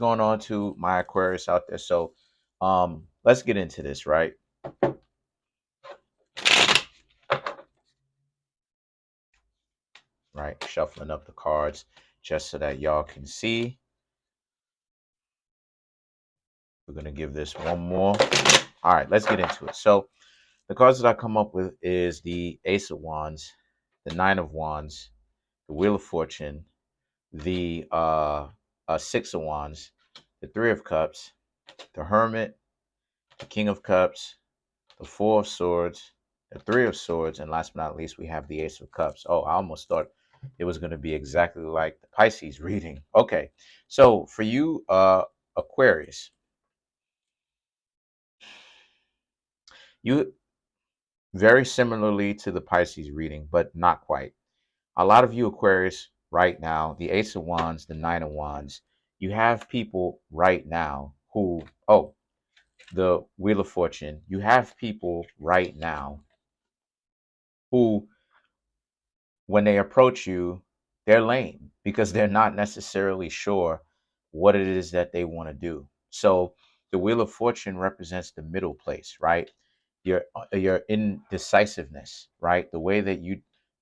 going on to my Aquarius out there? So let's get into this, right? Right, shuffling up the cards just so that y'all can see. We're gonna give this one more. All right, let's get into it. So the cards that I come up with is the Ace of Wands, the Nine of Wands, the Wheel of Fortune, the Six of Wands, the Three of Cups, the Hermit, the King of Cups, the Four of Swords, the Three of Swords, and last but not least, we have the Ace of Cups. Oh, I almost thought it was going to be exactly like the Pisces reading. Okay, so for you, Aquarius, you very similarly to the Pisces reading, but not quite. A lot of you Aquarius right now, the Ace of Wands, the Nine of Wands, you have people right now who, oh, the Wheel of Fortune, you have people right now who, when they approach you, they're lame because they're not necessarily sure what it is that they want to do. So the Wheel of Fortune represents the middle place, right? Your indecisiveness, right? The way that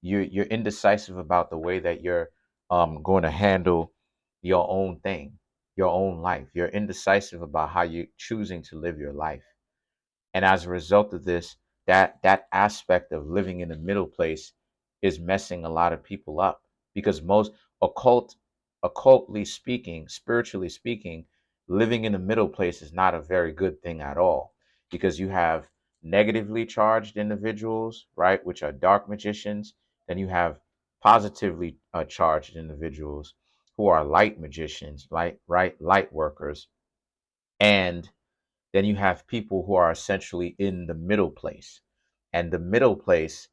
you're indecisive about the way that you're going to handle your own thing, your own life. You're indecisive about how you're choosing to live your life. And as a result of this, that aspect of living in the middle place is messing a lot of people up because most occultly speaking, spiritually speaking, living in the middle place is not a very good thing at all, because you have negatively charged individuals, right, which are dark magicians. Then you have positively charged individuals who are light magicians, light workers. And then you have people who are essentially in the middle place. And the middle place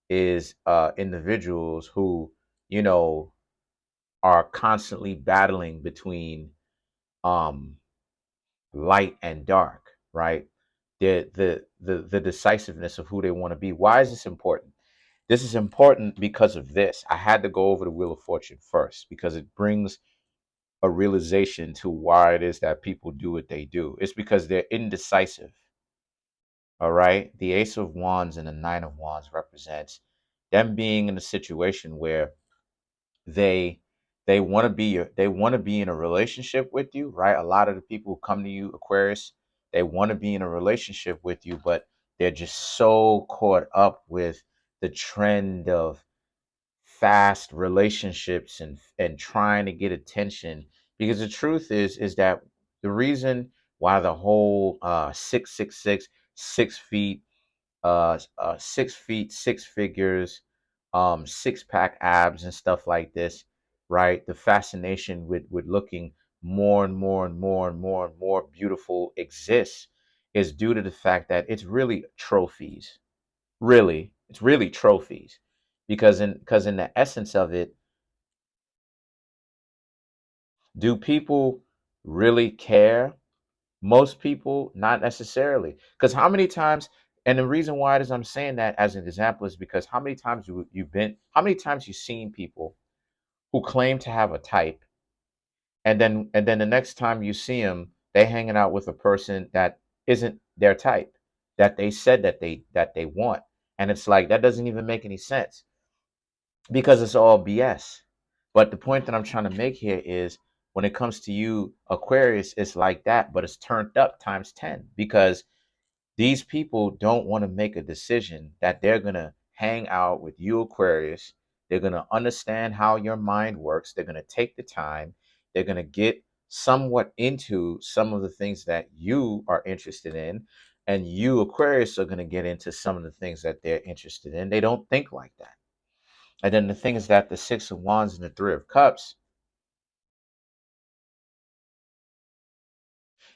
is individuals who, you know, are constantly battling between um, light and dark, right? The decisiveness of who they want to be. Why is this important? This is important because of this. I had to go over the Wheel of Fortune first because it brings a realization to why it is that people do what they do. It's because they're indecisive. All right. The Ace of Wands and the Nine of Wands represents them being in a situation where they they want to be in a relationship with you, right? A lot of the people who come to you, Aquarius, they want to be in a relationship with you, but they're just so caught up with the trend of fast relationships and trying to get attention, because the truth is that the reason why the whole 666 6 feet 6 feet, six figures, six pack abs and stuff like this, right? The fascination with looking more and more and more and more and more beautiful exists is due to the fact that it's really trophies. Really, it's really trophies, because in the essence of it, do people really care? Most people, not necessarily. Because how many times, and the reason why it is I'm saying that as an example is because how many times how many times you've seen people who claim to have a type, and then the next time you see them, they hanging out with a person that isn't their type, that they said that they want, and it's like that doesn't even make any sense because it's all BS. But the point that I'm trying to make here is when it comes to you, Aquarius, it's like that, but it's turned up times 10 because these people don't want to make a decision that they're going to hang out with you, Aquarius. They're going to understand how your mind works. They're going to take the time. They're going to get somewhat into some of the things that you are interested in. And you, Aquarius, are going to get into some of the things that they're interested in. They don't think like that. And then the thing is that the Six of Wands and the Three of Cups,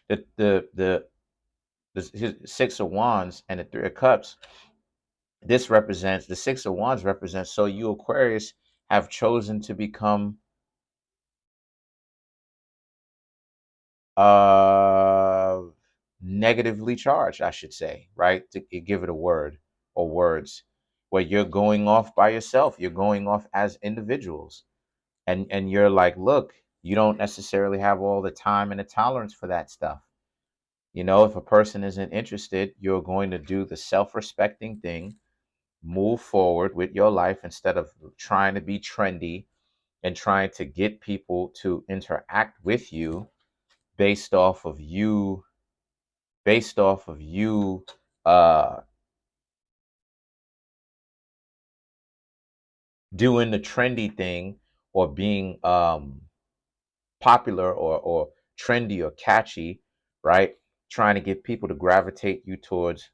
the the the, Six of Wands and the Three of Cups, this represents the Six of Wands represents, so you Aquarius have chosen to become uh negatively charged, I should say, right? To give it a word or words, where you're going off by yourself, you're going off as individuals, and you're like, look, You don't necessarily have all the time and the tolerance for that stuff. You know, if a person isn't interested, you're going to do the self-respecting thing, move forward with your life instead of trying to be trendy and trying to get people to interact with you based off of you, based off of you uh doing the trendy thing, or being popular, or trendy or catchy, right? Trying to get people to gravitate towards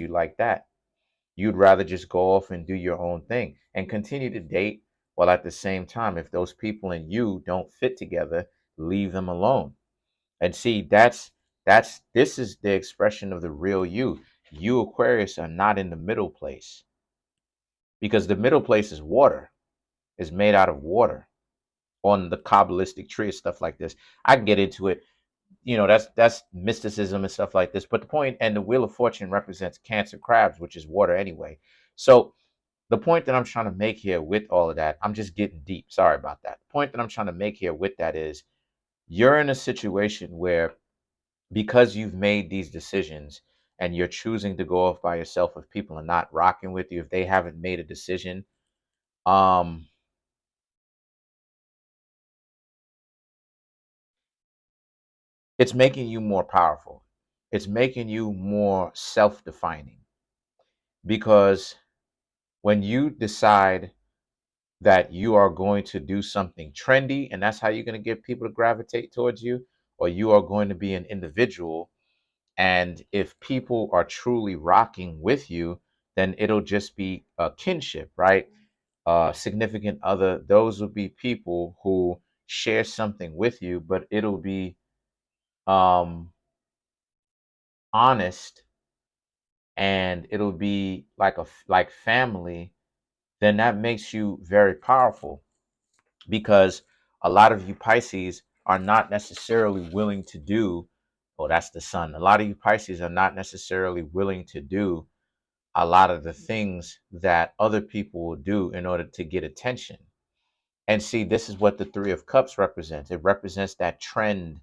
you like that. You'd rather just go off and do your own thing and continue to date, while at the same time, if those people and you don't fit together, leave them alone. And see, this is the expression of the real you. You Aquarius are not in the middle place, because the middle place is water, is made out of water on the Kabbalistic tree and stuff like this. I can get into it. You know, that's mysticism and stuff like this. But the point, and the Wheel of Fortune represents Cancer crabs, which is water anyway. So the point that I'm trying to make here with all of that, I'm just getting deep. Sorry about that. The point that I'm trying to make here with that is, you're in a situation where, because you've made these decisions and you're choosing to go off by yourself, if people are not rocking with you, if they haven't made a decision, um, it's making you more powerful. It's making you more self-defining, because when you decide that you are going to do something trendy and that's how you're going to get people to gravitate towards you, or you are going to be an individual, and if people are truly rocking with you, then it'll just be a kinship, right? Significant other, those will be people who share something with you, but it'll be um honest, and it'll be like like family. Then that makes you very powerful, because a lot of you Pisces are not necessarily willing to do, oh, that's the sun. A lot of you Pisces are not necessarily willing to do a lot of the things that other people will do in order to get attention. And see, this is what the Three of Cups represents. It represents that trend,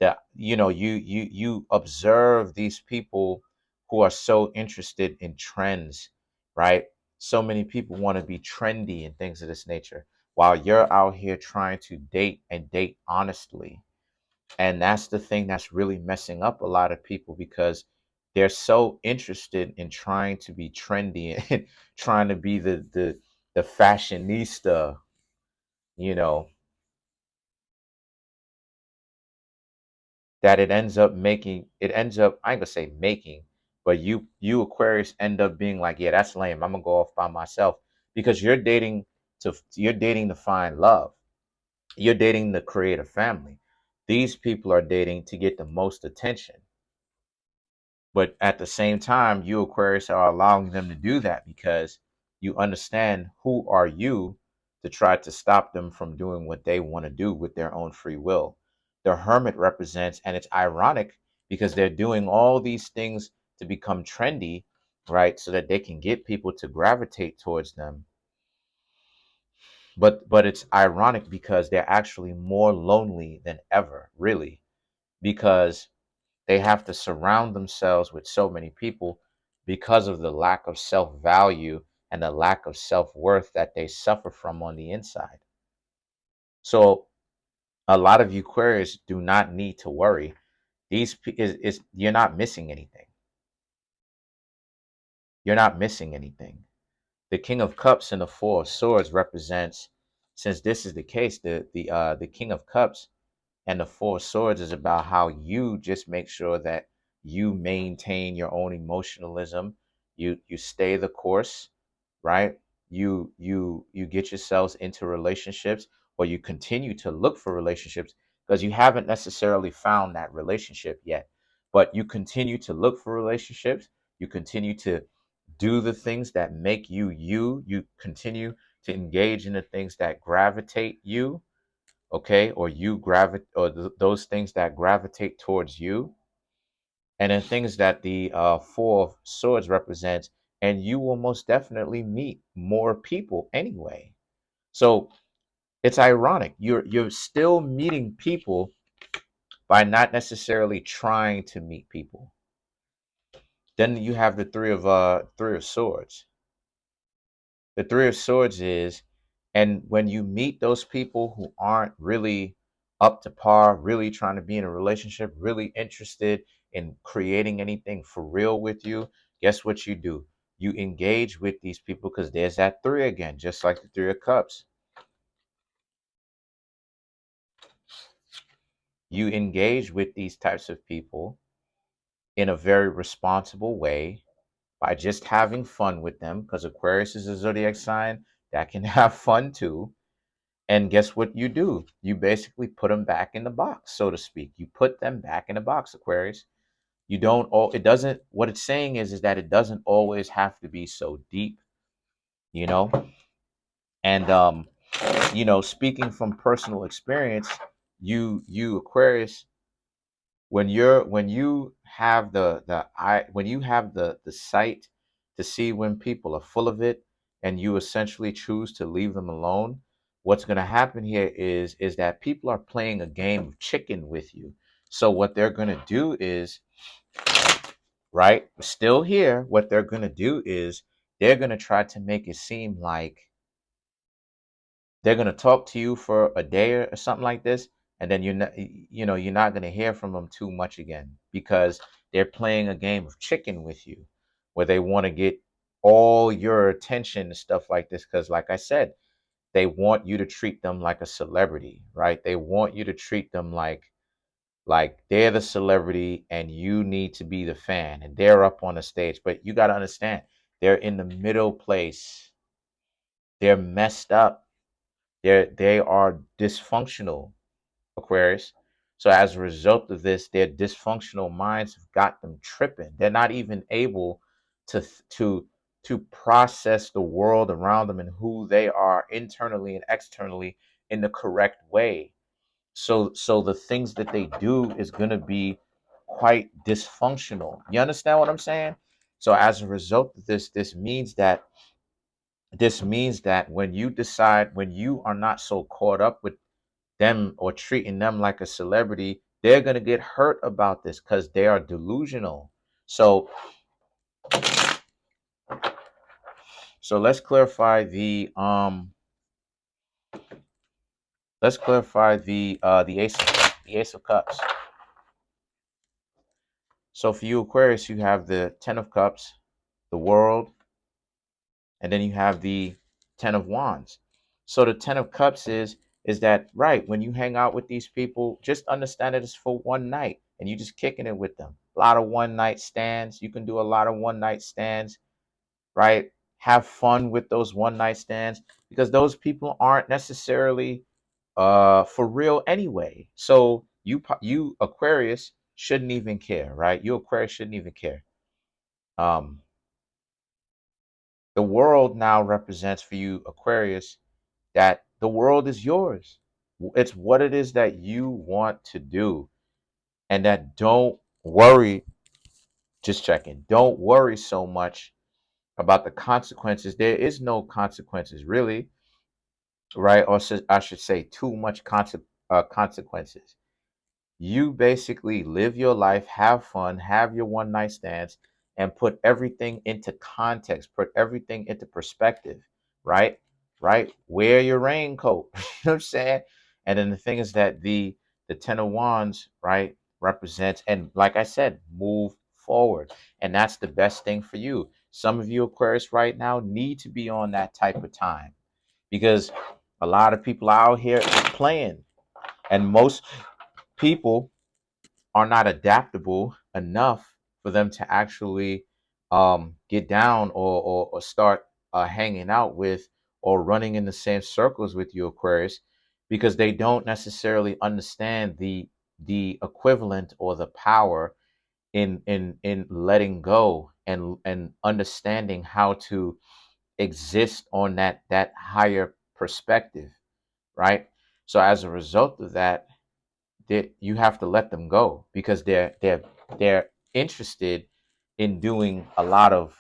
that, you know, you observe these people who are so interested in trends, right? So many people want to be trendy and things of this nature, while you're out here trying to date, and date honestly. And that's the thing that's really messing up a lot of people, because they're so interested in trying to be trendy and trying to be the fashionista, you know, that it ends up, I ain't gonna say making, but you Aquarius end up being like, yeah, that's lame, I'm gonna go off by myself, because you're dating to find love. You're dating to create a family. These people are dating to get the most attention. But at the same time, you Aquarius are allowing them to do that, because you understand who are you to try to stop them from doing what they want to do with their own free will. The Hermit represents, and it's ironic, because they're doing all these things to become trendy, right? So that they can get people to gravitate towards them. But it's ironic, because they're actually more lonely than ever, really, because they have to surround themselves with so many people, because of the lack of self-value and the lack of self-worth that they suffer from on the inside. So a lot of you Aquarius do not need to worry. Is you're not missing anything. You're not missing anything. The King of Cups and the Four of Swords represents, since this is the case, the King of Cups and the Four of Swords is about how you just make sure that you maintain your own emotionalism. You stay the course, right? You get yourselves into relationships, or you continue to look for relationships, because you haven't necessarily found that relationship yet. But you continue to look for relationships. You continue to do the things that make you you. You continue to engage in the things that gravitate you, okay, or you gravitate, or those things that gravitate towards you, and then things that the Four of Swords represents, and you will most definitely meet more people anyway. So It's ironic. You're still meeting people by not necessarily trying to meet people. Then you have the three of swords. The three of swords is, and when you meet those people who aren't really up to par, really trying to be in a relationship, really interested in creating anything for real with you, guess what you do? You engage with these people because there's that three again, just like the three of cups. You engage with these types of people in a very responsible way by just having fun with them, because Aquarius is a zodiac sign that can have fun too. And guess what you do? You basically put them back in the box, so to speak. You put them back in the box, Aquarius. You don't all it doesn't what it's saying is that it doesn't always have to be so deep, you know? And speaking from personal experience, you Aquarius, when you have when you have the sight to see when people are full of it, and you essentially choose to leave them alone, what's going to happen here is that people are playing a game of chicken with you. So what they're going to do is, right, still here, what they're going to do is they're going to try to make it seem like they're going to talk to you for a day or something like this, and then you're not going to hear from them too much again, because they're playing a game of chicken with you, where they want to get all your attention and stuff like this, because like I said, they want you to treat them like a celebrity, right? They want you to treat them like they're the celebrity and you need to be the fan, and they're up on the stage. But you got to understand, they're in the middle place. They're messed up. They are dysfunctional, Aquarius. So as a result of this, their dysfunctional minds have got them tripping. They're not even able to to process the world around them and who they are internally and externally in the correct way. So the things that they do is going to be quite dysfunctional. You understand what I'm saying? So as a result of this, this means that when you are not so caught up with them or treating them like a celebrity, they're going to get hurt about this because they are delusional. So so let's clarify the ace of cups. So for you, Aquarius, you have the 10 of cups, the world, and then you have the 10 of wands. So the 10 of cups is that, right, when you hang out with these people, just understand that it's for one night and you just kicking it with them. A lot of one night stands. You can do a lot of one night stands, right? Have fun with those one night stands, because those people aren't necessarily for real anyway. So you Aquarius shouldn't even care, right? You Aquarius shouldn't even care. Um the world now represents for you, Aquarius, that the world is yours. It's what it is that you want to do. And that, don't worry, just checking. Don't worry so much about the consequences. There is no consequences, really, right? Or I should say, too much consequences. You basically live your life, have fun, have your one night stands, and put everything into context, put everything into perspective, right? Right? Wear your raincoat. You know what I'm saying? And then the thing is that the 10 of wands, right, represents, and like I said, move forward. And that's the best thing for you. Some of you Aquarius right now need to be on that type of time, because a lot of people out here playing, and most people are not adaptable enough for them to actually get down, or start hanging out with or running in the same circles with you, Aquarius, because they don't necessarily understand the equivalent or the power in letting go, and understanding how to exist on that higher perspective, right? So as a result of that, you have to let them go, because they're interested in doing a lot of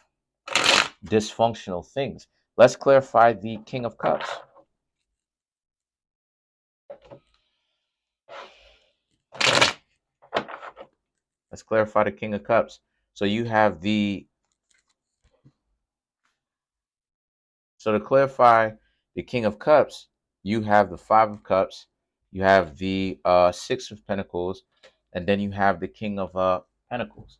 dysfunctional things. Let's clarify the King of Cups. Let's clarify the King of Cups. So you have so to clarify the King of Cups, you have the Five of Cups, you have the Six of Pentacles, and then you have the King of Pentacles.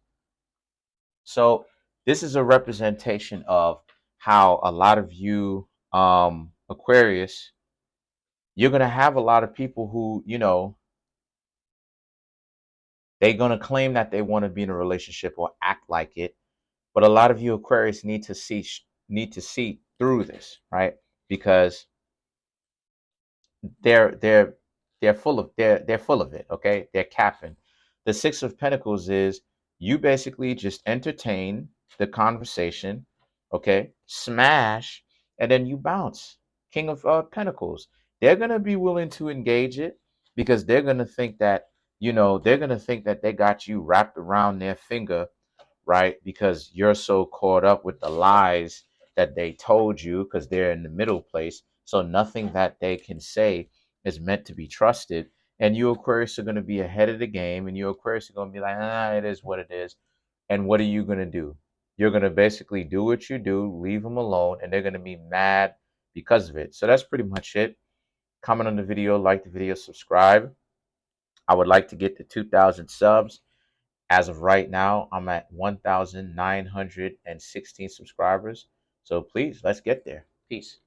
So this is a representation of how a lot of you, Aquarius, you're going to have a lot of people who, they're going to claim that they want to be in a relationship or act like it. But a lot of you Aquarius need to see through this, right? Because they're they're they're full of it, okay? They're capping. The Six of Pentacles is you basically just entertain the conversation, okay? Smash, and then you bounce. King of Pentacles. They're gonna be willing to engage it because they're gonna think that, they're gonna think that they got you wrapped around their finger, right? Because you're so caught up with the lies that they told you because they're in the middle place. So nothing that they can say is meant to be trusted. And you Aquarius are going to be ahead of the game, and you Aquarius are going to be like, it is what it is. And what are you going to do? You're going to basically do what you do, leave them alone, and they're going to be mad because of it. So that's pretty much it. Comment on the video, like the video, subscribe. I would like to get to 2,000 subs. As of right now, I'm at 1,916 subscribers. So please, let's get there. Peace.